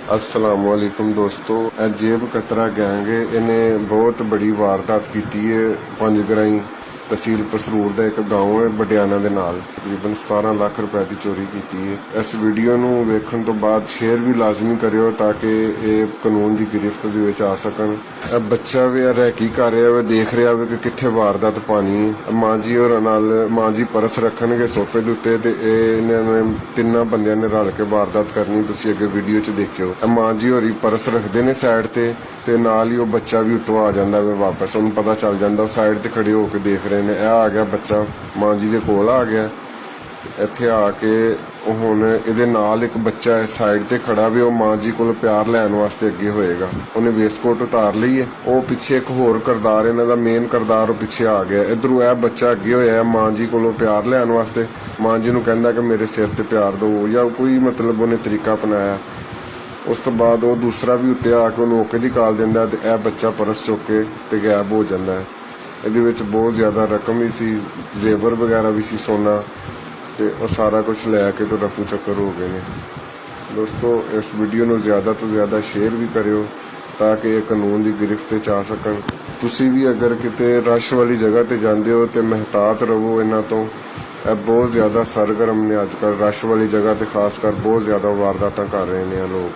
असलामुअलैकुम दोस्तों, जेब कतरा गैंग है, इन्हें बहुत बड़ी वारदात की है। पंजगराई तहसील पसरूर का एक गाँव है बटियाना दे नाल तकरीबन 17 लाख रुपए की चोरी की है। इस वीडियो नूं वेखण तो बाद शेयर भी लाजमी करियो ताकि ये कानून की गिरफ्त दे विच आ सकन। बच्चा भी रैकी कर रहा है, देख रहा है कि कित्थे वारदात पानी है। मां जी और नाल मां जी परस रखणगे सोफे दे उत्ते ते इन्हां तिन्नां बंदियां ने रल के वारदात करनी। तुसीं अगे वीडियो च देखियो, मां जी होरी परस रखते ने साइड ते नाल ही वो बच्चा भी उत्तों आ जाता है वापस। उन्हें पता चल जाता, साइड ते खड़े होकर देख रहे ने। आ गया बच्चा, मां जी दे कोल आ गया। इत्थे आके हुण इहदे नाल एक बच्चा इस साइड ते खड़ा भी, वो मां जी कोल प्यार लैण वास्ते अगे होएगा। उन्हें वेस्टकोट उतार ली है। वो पिछे एक होर करदार, इन्हां दा मेन करदार पिछे आ गया। इधरों यह बच्चा अगे होया मां जी कोलों प्यार लैण वास्ते। मां जी नूं कहंदा कि मेरे सिर ते प्यार दो, या कोई मतलब उन्हें तरीका अपनाया। उस तो बाद वो दूसरा भी उत्ते आके उन्हें ओके दी कॉल दिंदा ते यह बच्चा परस चुक के ते गायब हो जाता है। ਇਹਦੇ ਵਿੱਚ बहुत ज़्यादा रकम भी सी, जेवर वगैरह भी सी, सोना तो सारा कुछ लैके तो रफू चक्कर हो गए हैं। दोस्तों, इस वीडियो को ज़्यादा तो ज़्यादा शेयर भी करियो ताकि ये कानून की गिरफ्त च आ सकन। तुसी भी अगर किते रश वाली जगह ते जांदे हो तो महतात रहो इन्हां तो। बहुत ज़्यादा सरगर्म ने अजकल रश वाली जगह ते खासकर बहुत ज़्यादा वारदातां कर रहे हैं लोग।